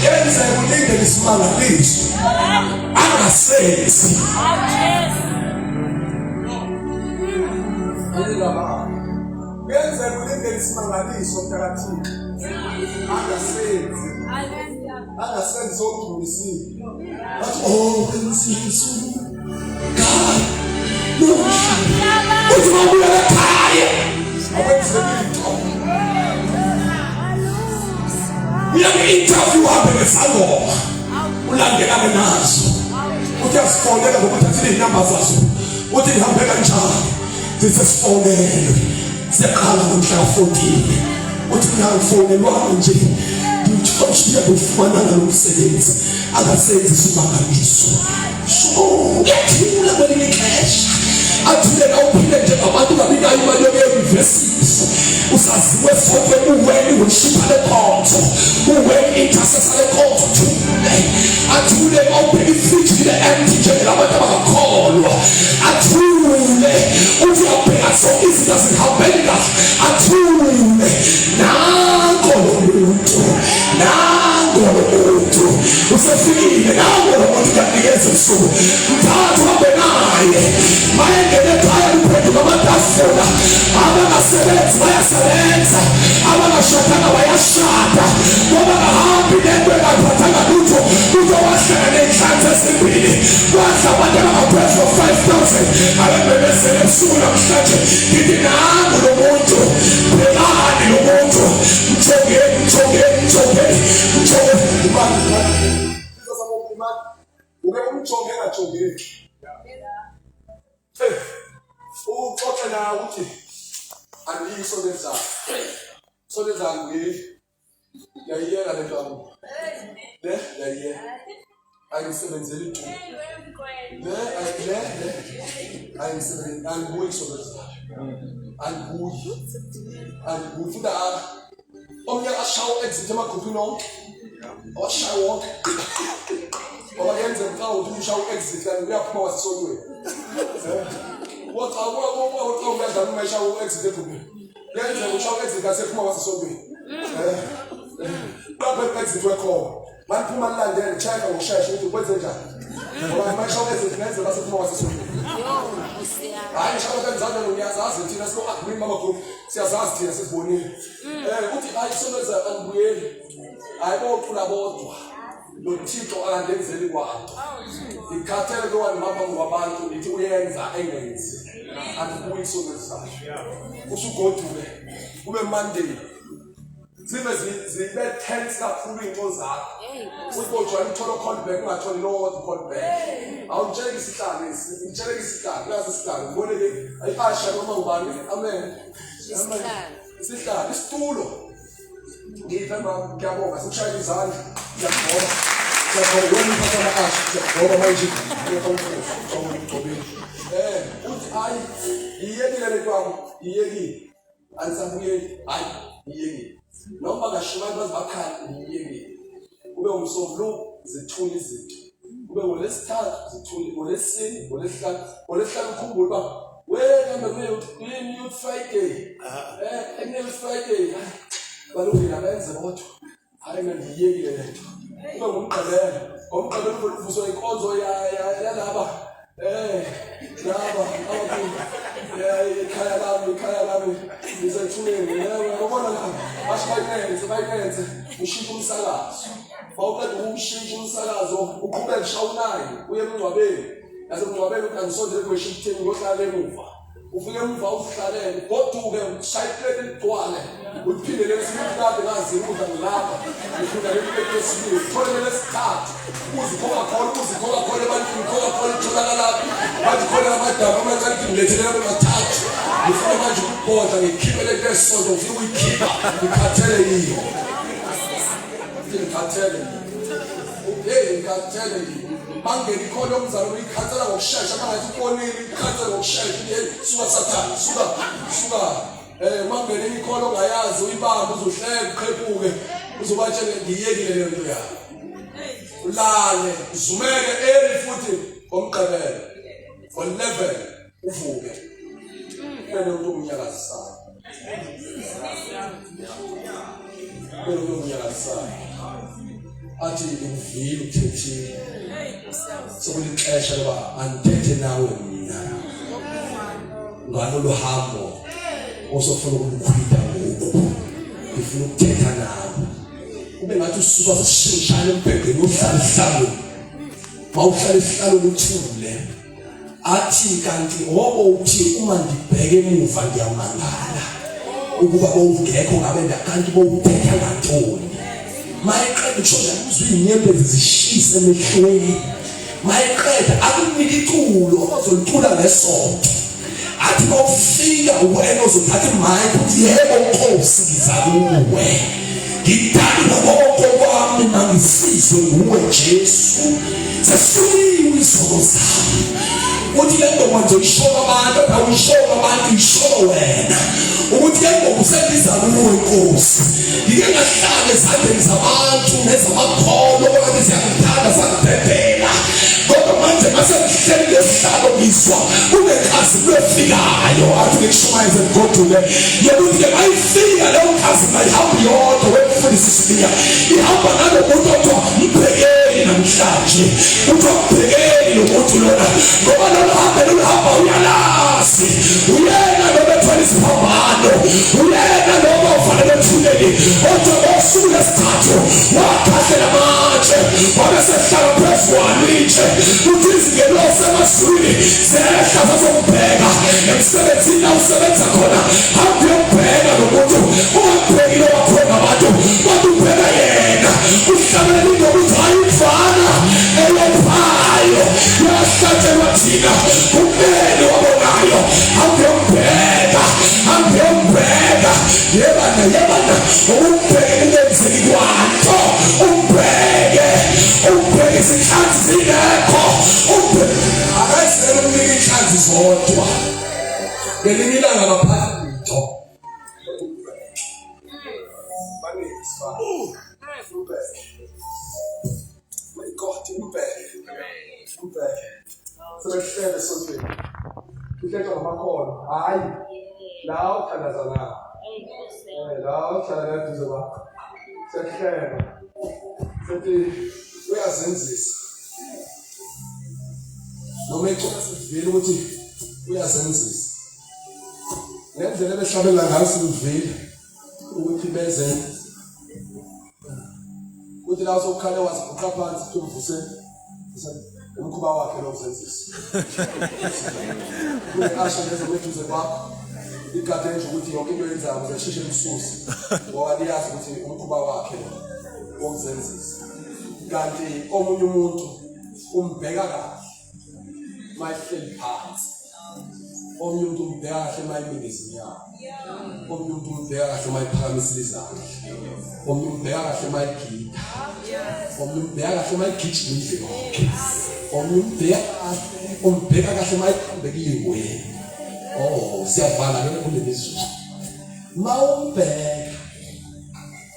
yenze kulindele isimangaliso angasenzi yenze kulindele isimangaliso mntakathini angasenzi ogculisile bathi kwenziso God uthi mabuya ekhaya akwenzekile uyaku-interview uhambe ngesangoma ulandelane nazo uthi asifonele ngokuthathile iy'namba zazo uthi ndihambe kanjani ndithi sifonelwe seqala ngomhla ka-14 uthi ngiyafonelwanga nje ngithoshile bufumananga lo msebenzi akasenzi isimangaliso uyathula kwelinye ixesha athulela uphile njengabantu babinayo imali yokuya eyunivesithi usaziwe sonke uweni weshipha lekhonzo uweni intercessor lekhonzo athule mawubheka ifriji le-empty njengelabantu abangakholwa athule uthi uyabheka zonke izinto zihambeli kahle athule nanko lo muntu usefikile nanko lo muntu kanikeza usuku mthathu hambe naye mayengene ekhaya liphenduka amatafula abangasebenzi bayasebenza abangashadanga bayashada ngoba ngahambi nento engaphathanga lutho kuzowahlala ney'nhlanzi ezimbili kwadla abantu abangaphezu ko-5,000 abememezele ebusuku namhlanje ngithi nangu lo muntu Bhekani lo muntu mjongeni uke umjonge engajongeki uxoxe nawe uthi andiyiso lezangu yayiyeka le nto yayiyeka ayisebenzeli tu angibuyi iso lezangu angibuyi futhi omnye ashawo exit emagruphini onke awashaye wonke ngoba yenze mhlawumbe ukuthi ushawo exit kanti uyaphuma wasesonweni What uyadlala uma eshawo exit egrupini yenze ushawo exit asephuma wasesonweni lapha exit wekhona manje phuma lilandele check ngokushesha ukuthi kwenze njani Ngoba manje ezenze base kuma wasisho. Hayi ngisho kanjalo ngiyazazi thina so agree mama group siyazazi thina sesibonile. Uthi ayisoneza angibuyeli. Ayibophula bodwa. Lo Thixo akandenzeli kwabo. Ikhathele kwani mama ngabantu lithi uyenza engenzi. Andibuyi soneza. Usugoduke. Kube Monday. Zibe tense kakhulu into zakho. Usibotshwa ithola call back ungatholi no call back. Awutshela isihlalo ngitshela isihlalo yazi isihlalo ngibone ke ayasha noma ubani amen. Isihlalo isitulo. Ngithemba ngiyabonga sikushaya izandla ngiyabonga. Ngiyabonga wena uphatha ama-asha ngiyabonga manje ngiyabonga. Uthi hayi iyekile le kwabo iyekile. Anisabuyeli hayi iyekile. Noma kashimayo bazibakhala iyekile. Ube umsovlo zithula izinto. Ube ngolesithathu zithula ngolesine ngolesihlanu ukhumbule ba wena kuyini youth Friday. Youth Friday. Balungile abenze bodwa. Hayi mina ngiyekile lento. Ube ngumqabelo uvuswa inkonzo yalaba laba ikhaya lami ngisethuleni yabona la bayiyenze ushintsha umsakazo bawuqeda ukushintsha umsakazo uqhubeka shawunayo uye emngcwabeni yasemngcwabeni ukangisondele kweshithini ngohlala emuva ufike emuva uhlalele goduke ushayiphelele ligcwale uphinde lesibili kade ngazi ukudla ngilapha ngifunda lesibili thole lesithathu uzikhoka khona ebantwini itholakalapi bathi khona amadaba amancane ngilethele amathathu ngifuna manje ukubhodla ngikhipele lesonto ngifuna ukuyikhipha ngikhathele yiyo ngikhathele bangeni khona umzalo uyikhansela ngokushesha bangathi ukonile ikhansela ngokushesha suka sathana suka mangeni imikholo ongayazi uyibamba uzohleka uqhepuke uzobatshela ngiyekile le nto yakho ulale uzumeke early futhi omqabelo for 11 uvuke bene umuntu umnyakazisayo athi ngivile ukuthethile sokulixesha loba andithethe nawe mina ngalo hambo osofuna ukukhwita ngoku ngifuna ukuthetha nawe ube ngathi usuka sishishana empembeni uhlala ihlalweni mawuhlala ihlalweni uthule athi kanti ngoba uthi uma ndibheke emuva ngiyamangala ukuba bowungekho ngabe kanti bowuthetha ngantoni mayiqeda ukushoza uzwinyembezi zishise emehlweni mayiqeda akunika iculo ozolithula ngesonto athi bawufika wena uzothatha imike uthi yebo Nkosi ngizakuwe ngidala ngoko kwami mangisizwe nguwe Jesu sesiwe izono zami uthi le ngoma nje ishoka abantu awushoka abantu ishoka wena ukuthi ke ngoba usebiza kuwe Nkosi ngike ngahlala ezandleni zabantu nezamakholo okade siyakuthanda sakubhebhela kodwa manje masekuhleli lesihlalo ngizwa kunekhazi lefikayo athi ngishumayeze ngodule yokuthi ke ayifika leyo khazi mayihamba yodwa wefundisa isibiya ihamba nalo muntu othiwa mbhekeni namhlanje uthiwa mbhekeni lo muntu lona ngoba loluhamba uyalazi uyena lobethwala isiphambano uyena loba ufanele ethuleni othiwa osuku lesithathu wakhahlela amatshe wabesehlala phezu kwalitshe uthi izingelosi emazulwini zehla zazokubheka emsebenzini la usebenza khona hambe uyobheka lo muntu ungabhekile wakhona abantu kodwa ubheka yena uhlabele ngokuthi ayifana elophayo yahlatshelwa thina kumele wabonayo hambe uyobheka yebana umbheke kungenzeki kwanto umbheke isikhathi zingekho akayisele umnika inhlanzi zodwa ngelinye ilanga ngaphandle into my God umbheke sebehlele sontweni uhlethwa ngamakhono hayi la uthandaza nawo la uhlala eduze kwakho sekuhlele sethi uyazenzisa noma ecela ukuthi uyazenzisa ngendlela behlabela ngayo sivile ukuthi beze uthi la sokukhala wasibuqa phansi tumvuse umkhuba wakhe lokuzenzisa uyasho lezo meduze kwakho igade nje ukuthi yonke into yenzayo uzasheshe umsusi ngoba liyazi ukuthi umkhuba wakhe wokuzenzisa kanti omunye umuntu umbheka kahle mayihleli phansi omunye umuntu umbheka kahle mayimingisa inyawo omunye umuntu umbheka kahle mayiphakamisa izandla omunye umbheka kahle mayigida omunye umbheka kahle mayigijimisa yonke omunye umbheka kahle mayiqhubekile siyavala ke kule mizuzu mawumbheka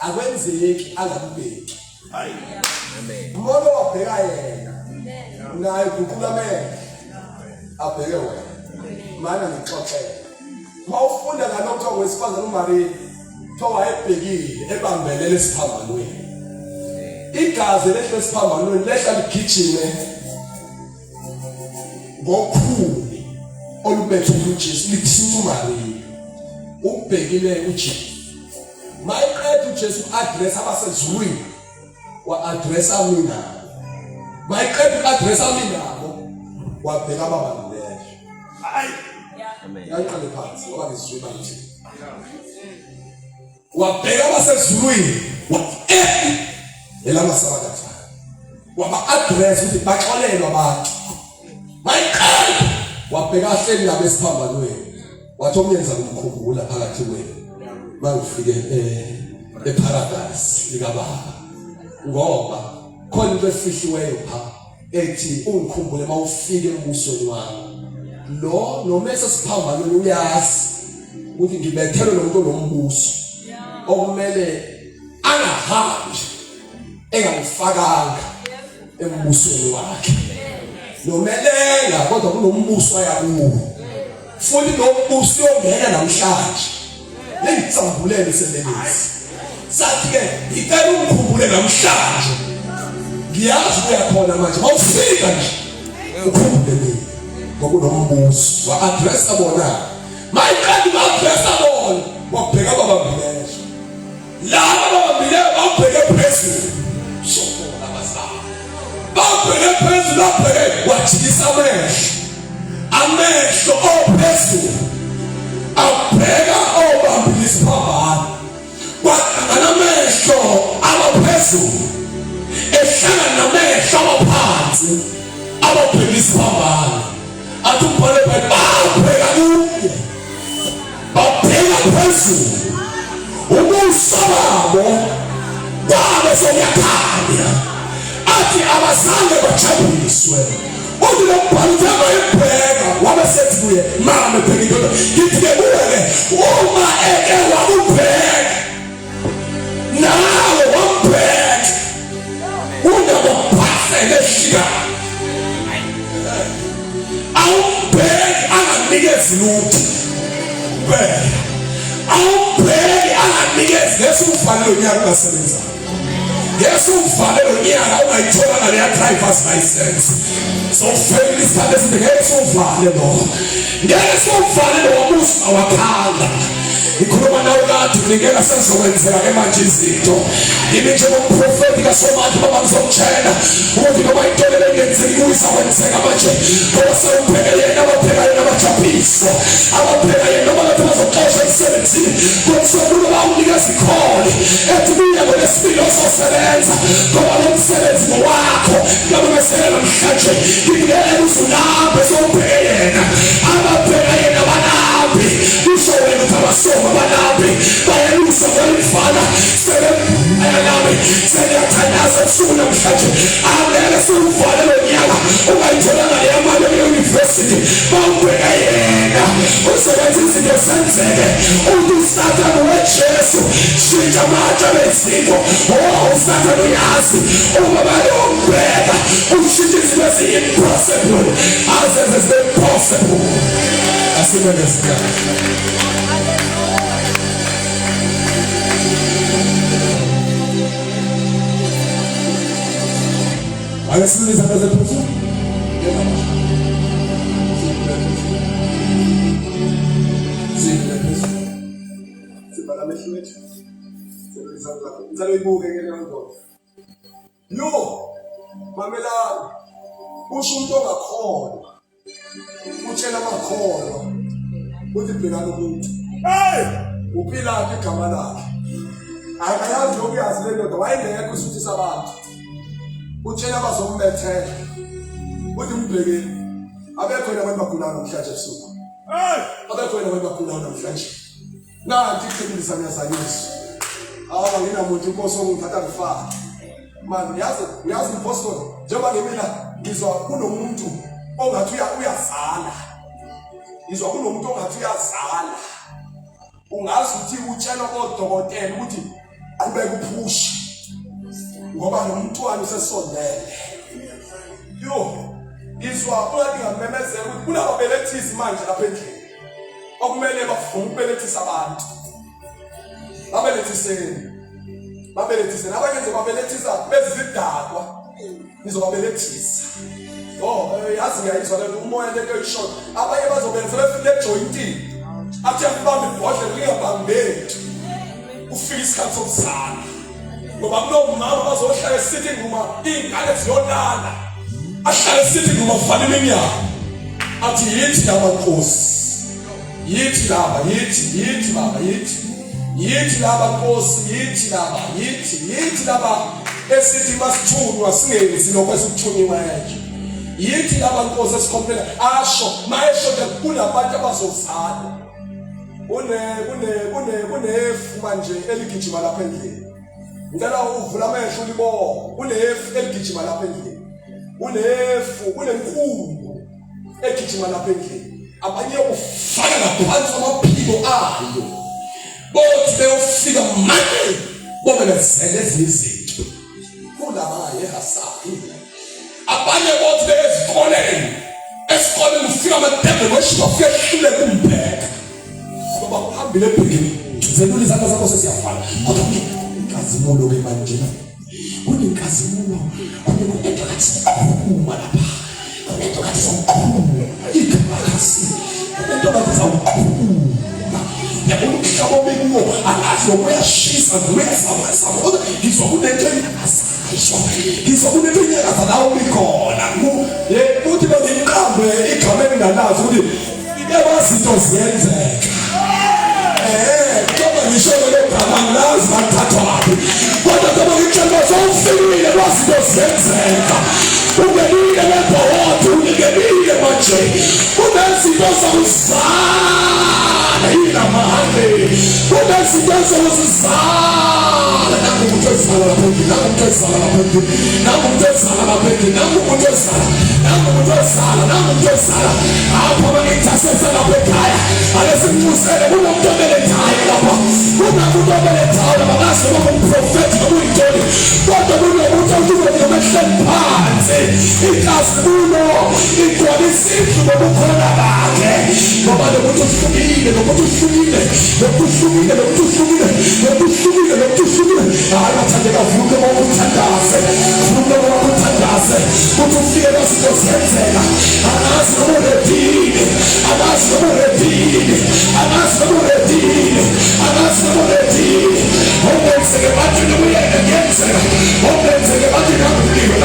akwenzeki angakubeki umuntu obheka yena naye kukulamela abheke wena mana ngixoxela mawufunda ngalokho wesifazana uMaria thowa ebhekile ebambelele esiphambanweni igazi lehle esiphambanweni lehla ligijime ngokhulu olubethe uJesu lithini uMaria ubhekile uJesu mayiqedwe uJesu address abasezulwini wa address mina mayiqedwe address mina wabheka ababaluleke amen yaqale phansi ngoba ngizizwe nje wabheka abasezulwini elamasabata waba address ukuthi baxolelwa abantu mayiqedwe wabheka ahleli labo esiphambanweni wathi omyenza kumkhumbula phakathi kwenu mangifike eparadise likababa ngoba khona into efihliweyo pha ethi ungikhumbule mawufike embusweni wami lo nomese siphambanweni uyazi ukuthi ngibethelwe nomuntu onombuso okumele angahambi engangifakanga embusweni wakhe nomelela kodwa kunombuso ayakuwo futhi nombuso ongena namhlanje lengitsambulele selelezi sathi ke icela ungikhumbule namhlanje ngiyazi uyakhona manje mawufika nje ukhumbule mina ngokunombuso wa address abona mayiqadi ma address abona wabheka ababambileyo laba ababambileyo babheke phezulu sokona abasana babheke phezulu babheke wajikisa amehlo ophezulu abheka obambile isiphambano kwahlangana amehlo abaphezulu ehlangana namehlo abaphansi ababheka isiphambano athi umbhale babheka kuye babheka phezulu ubuso babo babe sokuyakhanya athi abazange bajabuliswe uthi lo mbhalo uyabheka wabe sethi kuye mama bheka into ngithi kuwe uma eke wakubheka nawe wambheka ungabaphasele shika awubheki anganikezi lutho bheka awubheki anganikezi lesumfanele unyaka ungasebenza lesumfanele unyaka ungayithola ngaleya driver's license so family status ngeke suvale lo ngeke suvale lo wabusa wakhanda ikhuluma nawe kathi ngeke senzokwenzeka ke manje izinto yimi njengomprofeti kaSomandla baba ngizokutshela ukuthi noma intolele ngenzeki kuyisakwenzeka manje ngoba sewubheka yena abapheka yena abajaphisa abapheka yena noma ngathi bazoxosha emsebenzini kodwa bawunikeza ikholi ethi kuya ngolesibili ozosebenza ngoba lo msebenzi wakho ngabamesela namhlanje ngingeke uzulambe sowubheka yena abapheka yena banaphi kusho wena ukuthi abasoma banaphi bayelusa kwalifana ayalabe seyathandaza ebusuku namhlanje angeke siwuvale lo nyaka ungayitholanga leya mali e-university bawubheka yena usebenza izinto zenzeke uthi uSathane weJesu shintsha amatshe bezinto uSathane uyazi uma bayombheka ushintsha izinto eziyi-impossible azenze zibe-possible asimele sikhathi Ayesilisa kaze phezulu. Yo, mamelani, usho umuntu ongakholwa, utshela amakholwa, uthi Bhekani umuntu. Hey! Uphilaphi igama lakhe? Akayazi lokuyazi le ndoda wayengekho usuthisa abantu. Utshela abazombethela. Uthi Mbhekeni, abekho yena abantu bagulayo namhlanje ebusuku. Hey! Abekho yena abantu bagulayo namhlanje. Nanti iqiniso ngiyazanyisa. Awa nginamuntu inkosi ongithatha ngifaka. Man, uyazi impostor njengoba ngemina ngizwa kunomuntu ongathi uyazala. Ngizwa kunomuntu ongathi uyazala. Ungazi ukuthi utshelwa kodokotela ukuthi akubeke uphush ngoba nomntwana usesondele. Yo, ngizwa uyathi ngamemezela ukuthi kunababelethisi manje lapha endlini okumele bafune ukubelethisa abantu. Babelethise abanye nje babelethisa bezizidakwa ngizobabelethisa. Yazi ngiyayizwa lento umoya lento eyishona abanye bazobenza befike ejointini athi yakubamba ibhodlela lingabambeki ufika isikhathi sokuzala ngoba kunomama bazohlala sitting room ingane ziyolala ahlala sitting room afanele iminyaka athi yithi laba nkosi yithi laba yithi baba yithi laba nkosi yithi laba esithi masithunywa singenzi lokho esikuthunyiwe nje yithi laba nkosi esikhompela asho mayesho kunabantu abazozala kunefu manje eligijima lapha endlini. Ngicela uvula amehlo ulibone. Kunefu eligijima lapha endlini. Kunenkulu egijima lapha endlini. Abanye ufaka ngaphansi amaphiko ayo. Bothi beyofika manje bobe bezeleze izinto. Kulabaye hasayi. Abanye bothi esikoleni ufika amadebe weshiba ufike hlule kumbheka. Ngoba uhambile eBhekani zelula izandla zakho sesiyafana kodwa inkazimulo ke manje kunenkazimulo kunento kathi uma lapha kunento kathi somkhulu ikhamakasi kunento kathi somkhulu yabona umhlaba obekuwo alazi lokuyashisa nokuyazamasa kodwa ngizwa kunento eyakasayiswa ngizwa kunento eyakasa la ubikhona uthi bengiqambe igameni nganazi ukuthi iyabazinto ziyenzeka. Kama ngisho lokugama ngazi bathathwapi kodwa kama ngitshela sofikile kwazinto ziyenzeka ungenile lebhodi ungenile manje kunezinto zokuzala yila mahande kunezinto zokuzala nakumuntu ezala apho bangithasesa lapha ekhaya alesimusele kunomuntu obelethayo lapha kunomuntu obelethayo labakazi bakumprofethi nokuyintoni kodwa kunomuntu otubethi omehleli phansi inkazimulo igcwalisindlu ngobukhona bakhe ngoba lomuntu uhlukile hayi bathandeka vuke bokuthandaze ukuthi ufike lazinto ziyenzeka angazi nomuredile ongenzeke bathi nokuyena kuyenzeka ongenzeke bathi nakumlilo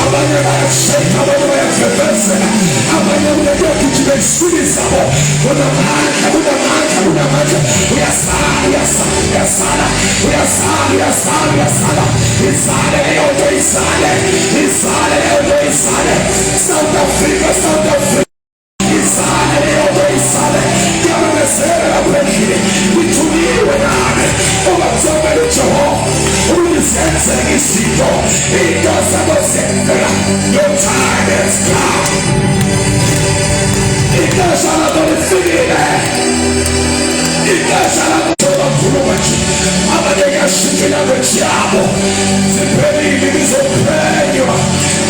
abanye bayasheka abanye bayafefezela abanye bayagijima eziswini zabo kunamandla uyasala izale leyo nto izale South Africa izale leyo nto izale kuyamemezela lapho endlini ithuliwe nami ungazobela uJehova ulizenzeka izinto into zakho zenzeka your time has come ixesha lakho lifikile ixesha lakho sobakhuluma nje abanye kuyashintshela kwejabo ziphelile bizophenywa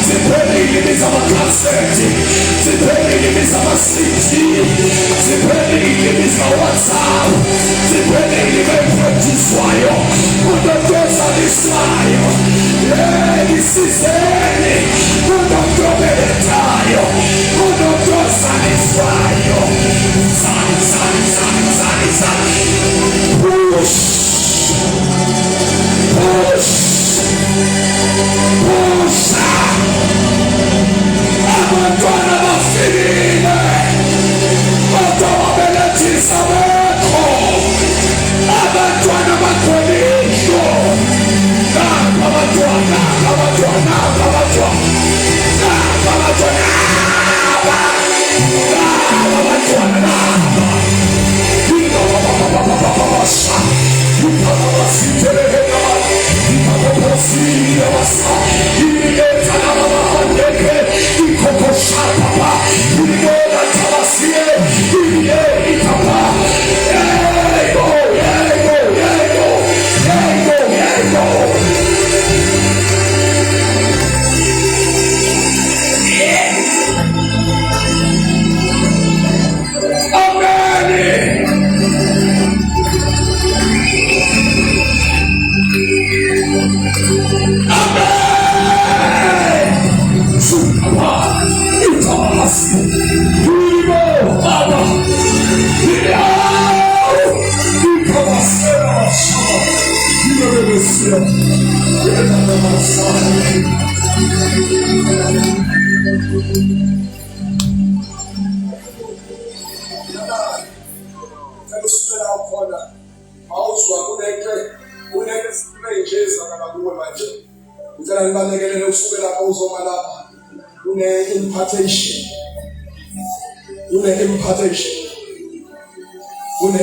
ziphelile bizamakhasethi ziphelile bizama-CD ziphelile biza-WhatsApp ziphelile bephrojiswayo kodwa ntozalisayo Siseni, unomuntu obeletayo, unomuntu osanisayo. Sani. Push. Abantwana bafikile. Ababelethisa bekho. Abantwana bakholisho. Abantwana.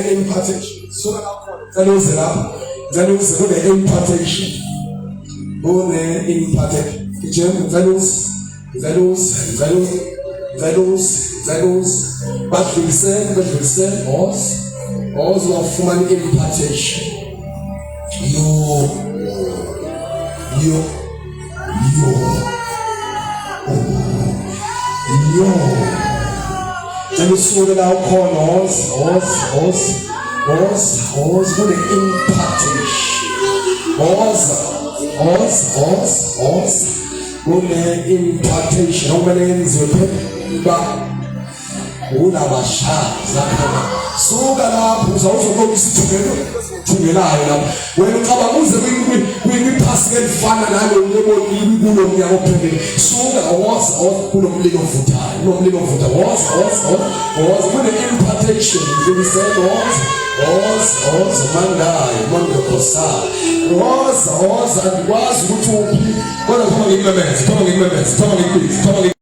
Impartation. So that was impartation. But we say also of human impartation. And we saw that our corners, with the impartation. How many names you pick? So that also goes together. When we come we pass get fun and I will never leave you on your opening. So that was full of little foot. No little foot was with the impartation. We said was Mandai, Mondokosa, was and was which will be. Come on, give me a minute.